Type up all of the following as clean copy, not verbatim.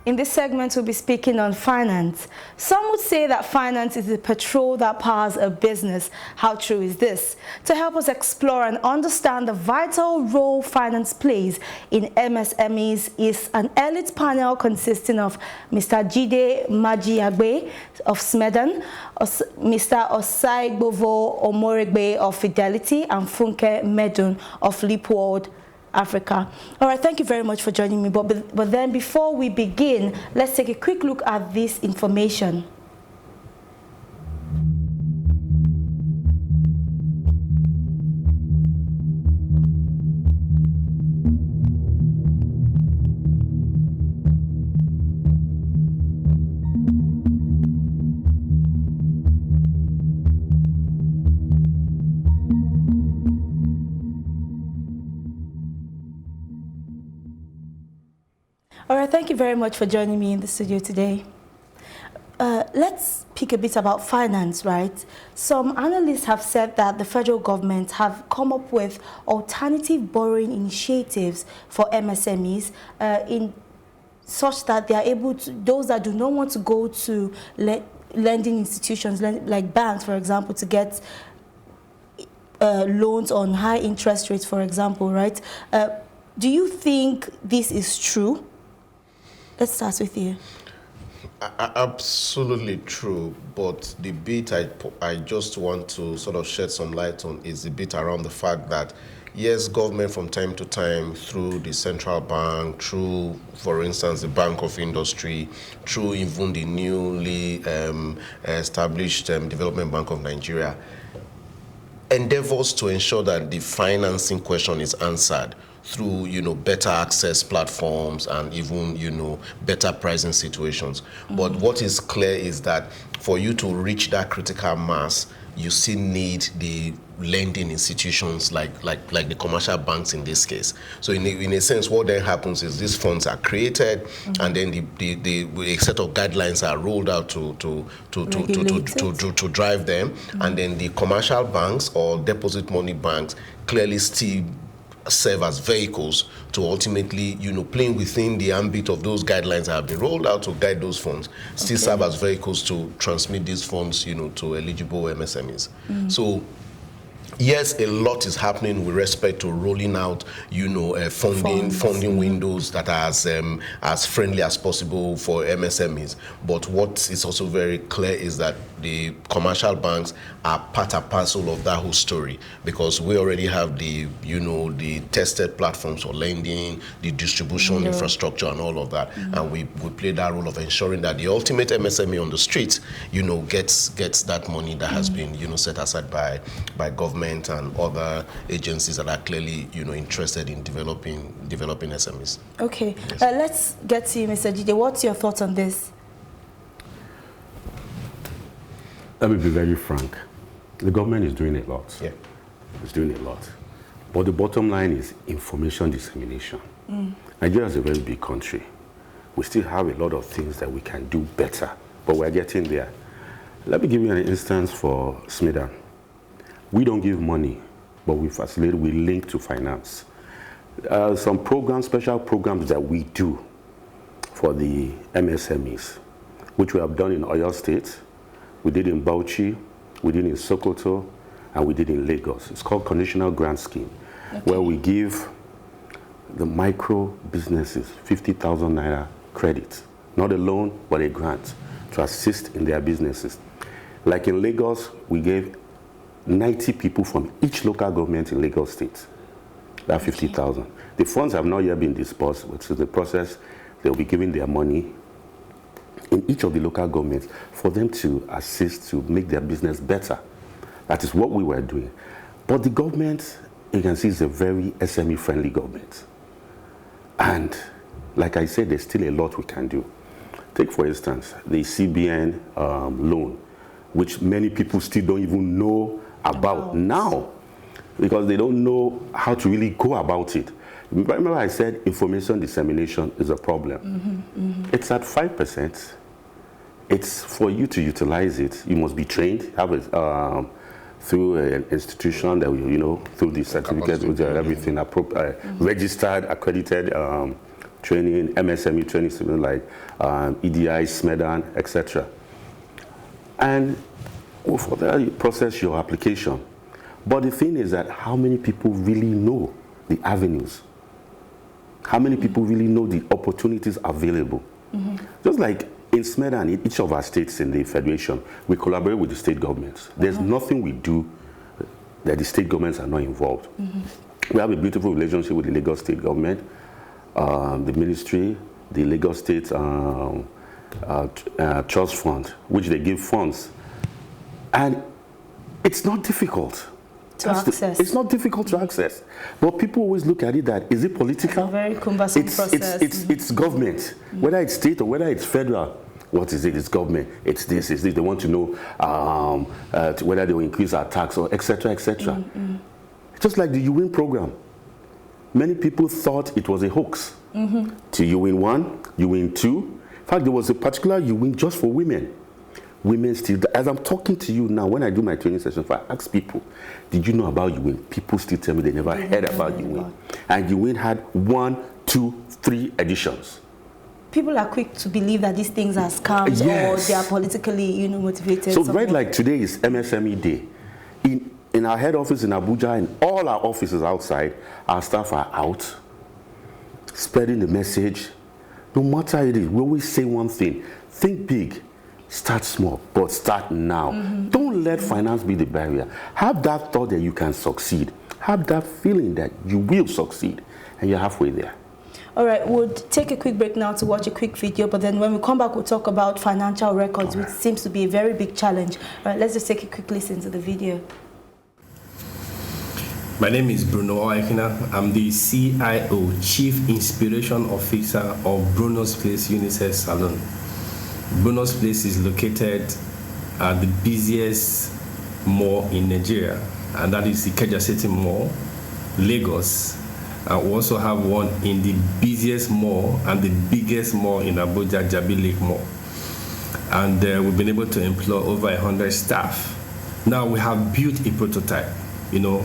In this segment, we'll be speaking on finance. Some would say that finance is the petrol that powers a business. How true is this? To help us explore and understand the vital role finance plays in MSMEs is an elite panel consisting of Mr. Jide Majiagbe of Smedan, Mr. Osai Gbovo Omoregbe of Fidelity, and Funke Medun of LeapWorld Africa. All right, thank you very much for joining me. But then before we begin, let's take a quick look at this information. All right, thank you very much for joining me in the studio today. Let's speak a bit about finance, right? Some analysts have said that the federal government have come up with alternative borrowing initiatives for MSMEs in such that they are able to, those that do not want to go to lending institutions, like banks, for example, to get loans on high interest rates, for example, right? Do you think this is true? Let's start with you. Absolutely true, but the bit I just want to sort of shed some light on is the bit around the fact that, yes, government from time to time, through the central bank, through, for instance, the Bank of Industry, through even the newly established Development Bank of Nigeria, endeavors to ensure that the financing question is answered through, better access platforms and even, better pricing situations. Mm-hmm. But what is clear is that for you to reach that critical mass, you still need the lending institutions like the commercial banks in this case. So in a sense, what then happens is these funds are created, mm-hmm. and then a set of guidelines are rolled out to drive them, mm-hmm. and then the commercial banks or deposit money banks clearly still serve as vehicles to ultimately, playing within the ambit of those guidelines that have been rolled out to guide those funds, still serve as vehicles to transmit these funds, to eligible MSMEs. Mm-hmm. So, yes, a lot is happening with respect to rolling out, funding windows that are as friendly as possible for MSMEs. But what is also very clear is that the commercial banks are part and parcel of that whole story, because we already have the tested platforms for lending, the distribution infrastructure and all of that. Mm-hmm. And we play that role of ensuring that the ultimate MSME on the street, gets that money that has been, set aside by government and other agencies that are clearly, interested in developing SMEs. Okay, yes. Let's get to you, Mr. Jide. What's your thoughts on this? Let me be very frank. The government is doing a lot. Yeah. It's doing a lot. But the bottom line is information dissemination. Nigeria is a very big country. We still have a lot of things that we can do better, but we're getting there. Let me give you an instance for Smedan. We don't give money, but we facilitate, we link to finance. Some programs, special programs that we do for the MSMEs, which we have done in Oyo State, we did in Bauchi, we did in Sokoto, and we did in Lagos. It's called Conditional Grant Scheme, where we give the micro businesses 50,000 naira credit, not a loan, but a grant to assist in their businesses. Like in Lagos, we gave 90 people from each local government in Lagos State, that 50,000. The funds have not yet been disbursed, which is the process. They'll be giving their money in each of the local governments for them to assist to make their business better. That is what we were doing. But the government, you can see, is a very SME-friendly government. And like I said, there's still a lot we can do. Take, for instance, the CBN loan, which many people still don't even know about now, because they don't know how to really go about it. Remember I said information dissemination is a problem. It's at 5%. It's for you to utilize it. You must be trained, have it through an institution that will, through the certificate, with everything registered, accredited training, MSME training, something like EDI, SMEDAN, etc. And for that, you process your application. But the thing is that how many people really know the avenues? How many people really know the opportunities available? Just like in SMEDAN, in each of our states in the Federation, we collaborate with the state governments. There's nothing we do that the state governments are not involved. We have a beautiful relationship with the Lagos state government, the ministry, the Lagos State Trust Fund, which they give funds. And it's not difficult to access. It's not difficult to access. But people always look at it that, is it political? It's a very cumbersome process. It's government, whether it's state or whether it's federal. What is it? It's government. It's this, it's this. They want to know whether they will increase our tax or etc. etc. Just like the You Win program. Many people thought it was a hoax. To You Win 1, You Win 2. In fact, there was a particular You Win just for women. Women still, as I'm talking to you now, when I do my training sessions, if I ask people, did you know about You Win? People still tell me they never heard about You Win. And You Win had 1, 2, 3 editions. People are quick to believe that these things are scams or they are politically, motivated. So right, like today is MSME Day. In our head office in Abuja and all our offices outside, our staff are out, spreading the message. No matter it is, we always say one thing: think big. Start small, but start now. Don't let finance be the barrier. Have that thought that you can succeed. Have that feeling that you will succeed, and you're halfway there. All right, we'll take a quick break now to watch a quick video, but then when we come back, we'll talk about financial records, which seems to be a very big challenge. All right, let's just take a quick listen to the video. My name is Bruno Oekina. I'm the CIO, Chief Inspiration Officer of Bruno's Place Unisex Salon. Bruno's Place is located at the busiest mall in Nigeria, and that is the Ikeja City Mall, Lagos. And we also have one in the busiest mall and the biggest mall in Abuja, Jabi Lake Mall. And we've been able to employ over 100 staff. Now we have built a prototype,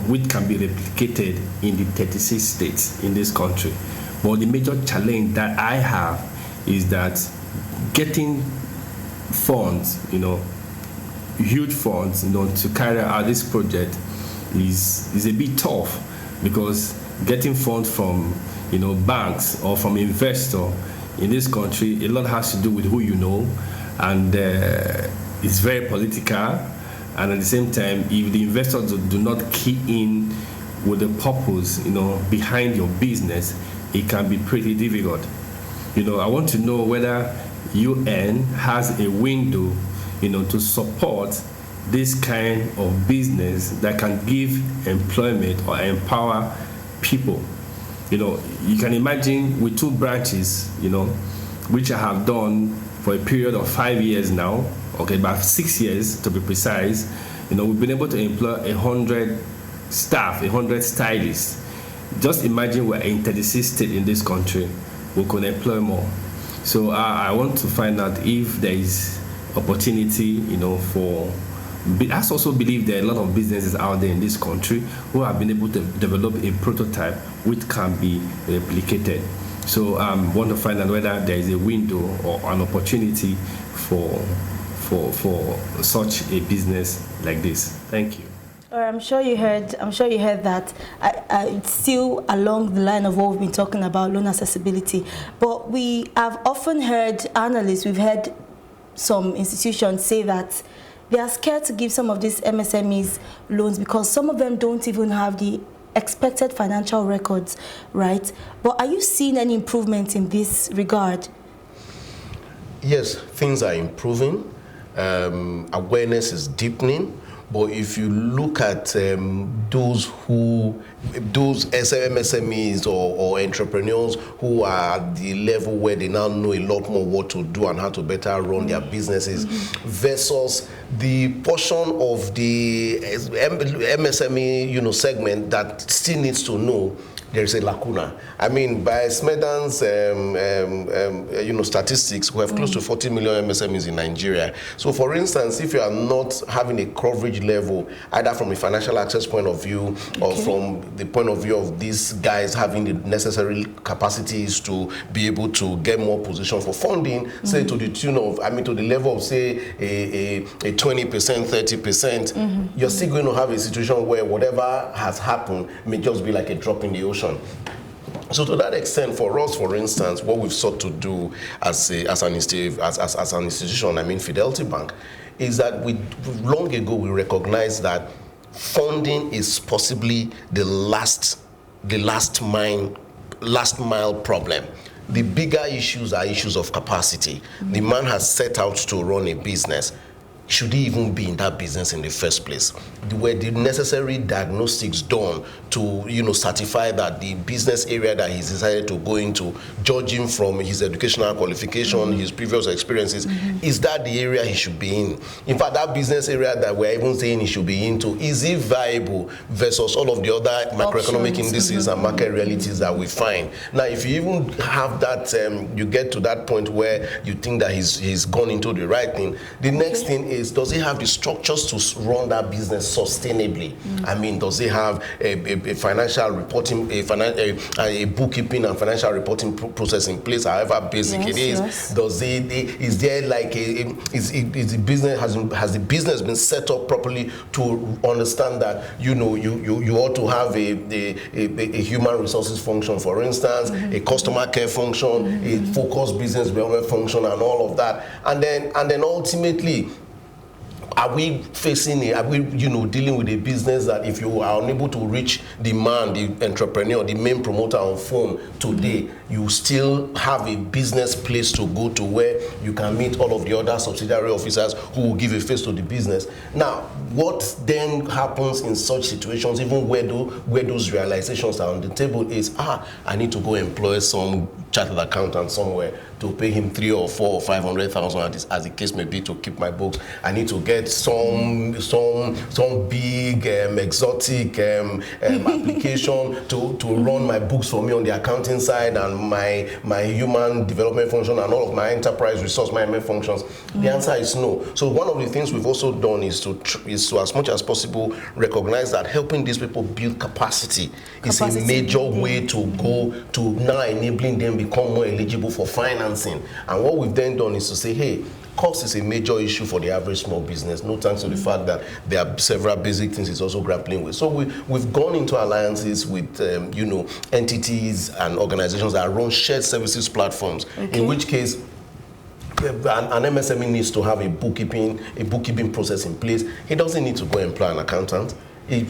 which can be replicated in the 36 states in this country. But the major challenge that I have is that getting funds, huge funds, to carry out this project is a bit tough, because getting funds from, banks or from investor in this country, a lot has to do with who you know, and it's very political. And at the same time, if the investors do not key in with the purpose, behind your business, it can be pretty difficult. I want to know whether UN has a window, to support this kind of business that can give employment or empower people. You can imagine with 2 branches, which I have done for a period of 5 years now, about 6 years to be precise, we've been able to employ 100 staff, 100 stylists. Just imagine we're in 36 states in this country, we could employ more. So I want to find out if there is opportunity, for. I also believe there are a lot of businesses out there in this country who have been able to develop a prototype which can be replicated. So I want to find out whether there is a window or an opportunity for such a business like this. Thank you. I'm sure you heard that. It's still along the line of what we've been talking about, loan accessibility. But we have often heard analysts, we've heard some institutions say that they are scared to give some of these MSMEs loans because some of them don't even have the expected financial records, right? But are you seeing any improvement in this regard? Yes, things are improving. Awareness is deepening. But if you look at those MSMEs or entrepreneurs who are at the level where they now know a lot more what to do and how to better run their businesses versus the portion of the MSME segment that still needs to know there is a lacuna. I mean, by Smedan's statistics, we have close to 40 million MSMEs in Nigeria. So, for instance, if you are not having a coverage level, either from a financial access point of view or from the point of view of these guys having the necessary capacities to be able to get more position for funding, say to the tune of, to the level of, say, a 20%, 30%, you're still going to have a situation where whatever has happened may just be like a drop in the ocean. So to that extent, for us, for instance, what we've sought to do as an institution, Fidelity Bank, is that long ago we recognized that funding is possibly the last mile problem. The bigger issues are issues of capacity. The man has set out to run a business. Should he even be in that business in the first place? Were the necessary diagnostics done to, certify that the business area that he's decided to go into, judging from his educational qualification, his previous experiences, is that the area he should be in? In fact, that business area that we're even saying he should be into, is it viable versus all of the other macroeconomic indices and market realities that we find? Now, if you even have that, you get to that point where you think that he's gone into the right thing, the next thing is, does he have the structures to run that business sustainably? Does he have a financial reporting, a bookkeeping and financial reporting process in place, however basic it is? Yes. Does is there like is the business has the business been set up properly to understand that you ought to have a human resources function, for instance, a customer care function, a focused business development function, and all of that, and then ultimately, are we dealing with a business that if you are unable to reach the man, the entrepreneur, the main promoter on phone today, you still have a business place to go to where you can meet all of the other subsidiary officers who will give a face to the business? Now, what then happens in such situations, even where those realizations are on the table, is, I need to go employ some chartered accountant somewhere to pay him 300,000 or 400,000 or 500,000, as the case may be, to keep my books. I need to get some big exotic application to run my books for me on the accounting side and my human development function and all of my enterprise resource management functions. The answer is no. So one of the things we've also done is to as much as possible recognize that helping these people build capacity is a major way to go to now enabling them become more eligible for financing. And what we've then done is to say, hey, cost is a major issue for the average small business, no thanks to the fact that there are several basic things it's also grappling with. So we've gone into alliances with entities and organizations that run shared services platforms, in which case an MSME needs to have a bookkeeping process in place. He doesn't need to go employ an accountant.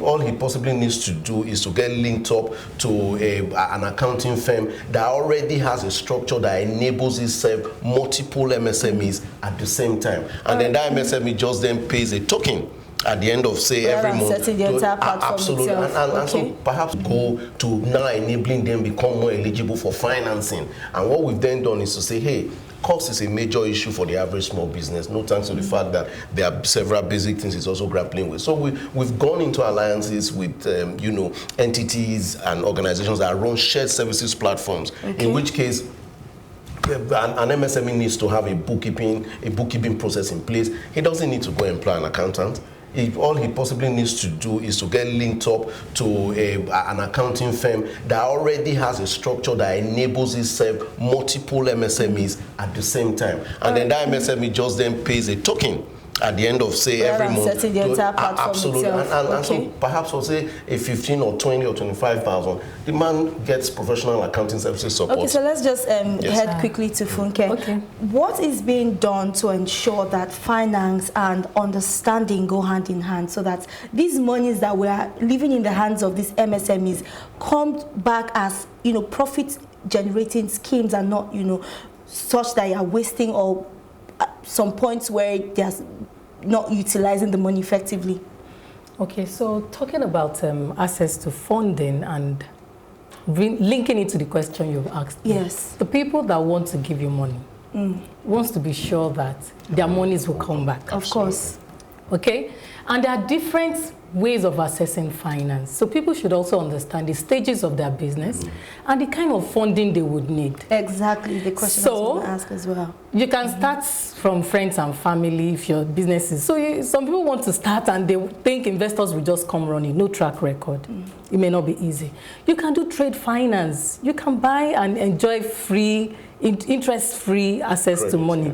All he possibly needs to do is to get linked up to an accounting firm that already has a structure that enables itself multiple MSMEs at the same time. And then that MSME just then pays a token at the end of, say, every month. The entire platform absolutely. And so perhaps go to now enabling them become more eligible for financing. And what we've then done is to say, hey, cost is a major issue for the average small business, no thanks to the fact that there are several basic things it's also grappling with. So we've gone into alliances with entities and organizations that run shared services platforms, in which case an MSME needs to have a bookkeeping process in place. He doesn't need to go employ an accountant. All he possibly needs to do is to get linked up to an accounting firm that already has a structure that enables itself multiple MSMEs at the same time. And then that MSME just then pays a token at the end of, say, every month. The entire platform absolutely. Itself. And so perhaps for, say, a 15 or 20 or 25,000, the man gets professional accounting services support. Okay, so let's just head quickly to Funke. Okay. What is being done to ensure that finance and understanding go hand in hand, so that these monies that we are leaving in the hands of these MSMEs come back as, profit generating schemes, and not, such that you are wasting or some points where they're not utilizing the money effectively? Okay, so talking about access to funding and linking it to the question you've asked. Yes. The people that want to give you money wants to be sure that their monies will come back. Of course. Okay? And there are different ways of assessing finance. So people should also understand the stages of their business and the kind of funding they would need. Exactly, the question I was going to ask as well. You can start from friends and family if your business is. So some people want to start and they think investors will just come running, no track record. It may not be easy. You can do trade finance. You can buy and enjoy free, interest-free access to money.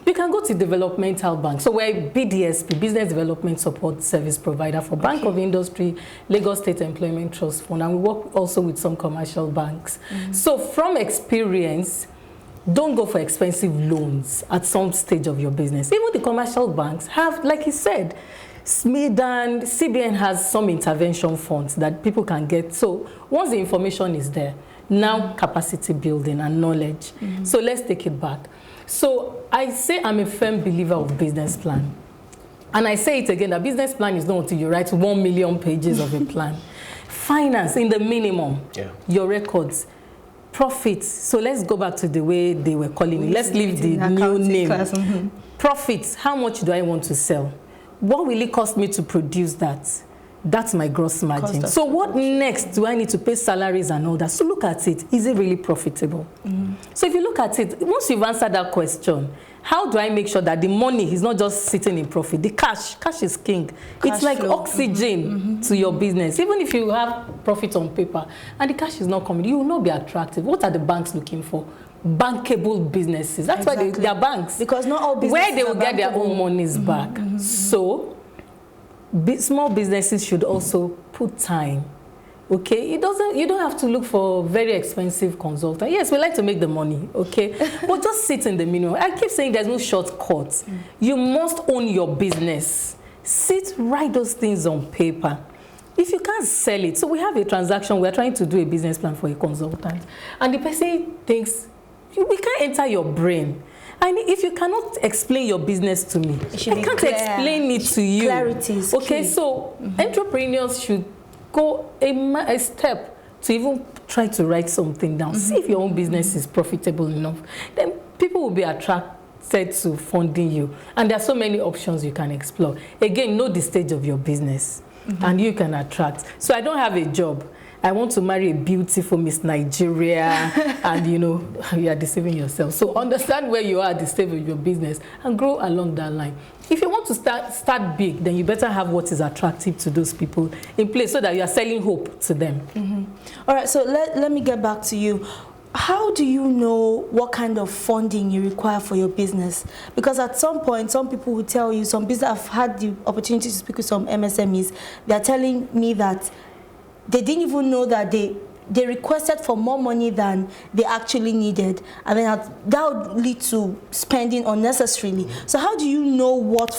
You can go to developmental banks. So we're a BDSP, Business Development Support Service Provider for Bank of Industry, Lagos State Employment Trust Fund, and we work also with some commercial banks. So from experience, don't go for expensive loans at some stage of your business. Even the commercial banks have, like he said, SMID and CBN has some intervention funds that people can get. So once the information is there, now capacity building and knowledge. So let's take it back. So I say I'm a firm believer of business plan. And I say it again, a business plan is not until you write 1 million pages of a plan. Finance in the minimum, your records, profits. So let's go back to the way they were calling it. Let's leave the new name. Profits, how much do I want to sell? What will it cost me to produce that? That's my gross margin. So what next do I need to pay salaries and all that? So look at it. Is it really profitable? So if you look at it, once you've answered that question, how do I make sure that the money is not just sitting in profit? The cash is king. It's like oxygen to your business. Even if you have profit on paper and the cash is not coming, you will not be attractive. What are the banks looking for? Bankable businesses. That's why they are banks. Because not all businesses where they will get their own monies back. So small businesses should also put time. Okay, you don't have to look for very expensive consultant. Yes, we like to make the money, okay, but just sit in the minimum. I keep saying there's no shortcut. You must own your business. Write those things on paper. If you can't sell it, so we have a transaction. We're trying to do a business plan for a consultant, and the person thinks we can't enter your brain. And if you cannot explain your business to me, I can't explain it to you. Clarity is okay, key. so entrepreneurs should go a step to even try to write something down. See if your own business is profitable enough. Then people will be attracted to funding you. And there are so many options you can explore. Again, know the stage of your business and you can attract. So I don't have a job. I want to marry a beautiful Miss Nigeria, and you are deceiving yourself. So understand where you are at the stage of your business and grow along that line. If you want to start big, then you better have what is attractive to those people in place so that you are selling hope to them. All right, so let me get back to you. How do you know what kind of funding you require for your business? Because at some point, some people will tell you, some business, I've had the opportunity to speak with some MSMEs, they're telling me that they didn't even know that they requested for more money than they actually needed, and then that would lead to spending unnecessarily. So how do you know what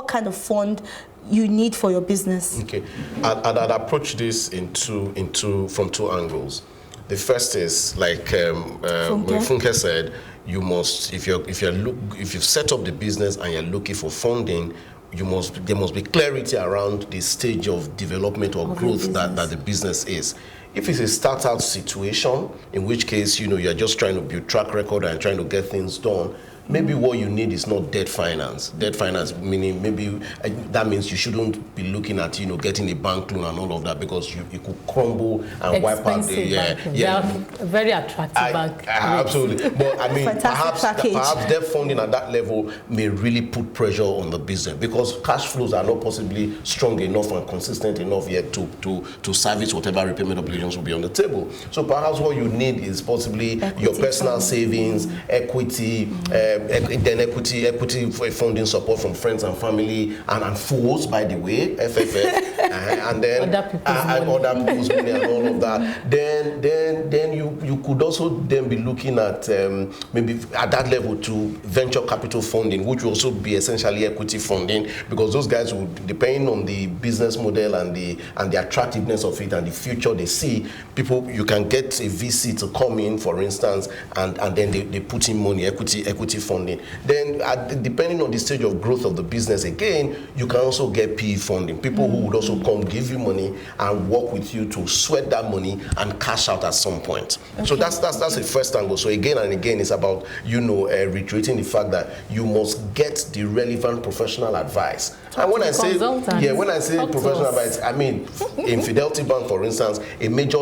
kind of fund you need for your business? Okay, I'd approach this from two angles. The first is like Funke said, you must if you've set up the business and you're looking for funding, there must be clarity around the stage of development or growth that the business is. If it's a start-out situation, in which case you're just trying to build track record and trying to get things done, maybe what you need is not debt finance. Debt finance meaning maybe that means you shouldn't be looking at getting a bank loan and all of that, because you could crumble and wipe out the very attractive bank. Absolutely, but I mean perhaps debt funding at that level may really put pressure on the business, because cash flows are not possibly strong enough and consistent enough yet to service whatever repayment obligations will be on the table. So perhaps what you need is possibly your personal savings, equity. Then equity for funding support from friends and family and foes, by the way, FFF, and then other people's money and all of that. Then you could also then be looking at maybe at that level to venture capital funding, which will also be essentially equity funding, because those guys will, depending on the business model and the attractiveness of it and the future they see, you can get a VC to come in, for instance, and then they put in money, equity funding. Then depending on the stage of growth of the business, again, you can also get PE funding. People who would also come give you money and work with you to sweat that money and cash out at some point. Okay. So that's the first angle. So again and again, it's about, reiterating the fact that you must get the relevant professional advice. And when I say professional advice, I mean in Fidelity Bank, for instance, a major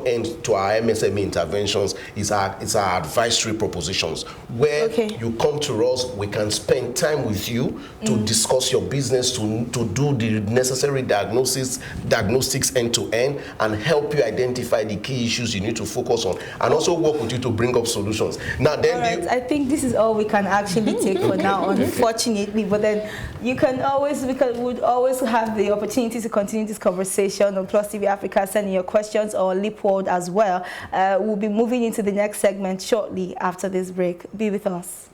end to our MSME interventions is our advisory propositions, where you come to us, we can spend time with you to discuss your business, to do the necessary diagnostics end to end, and help you identify the key issues you need to focus on, and also work with you to bring up solutions. Now, then I think this is all we can actually take for now, unfortunately. But then we would always have the opportunity to continue this conversation on Plus TV Africa. Send your questions or LeapWorld as well. We'll be moving into the next segment shortly after this break. Be with us.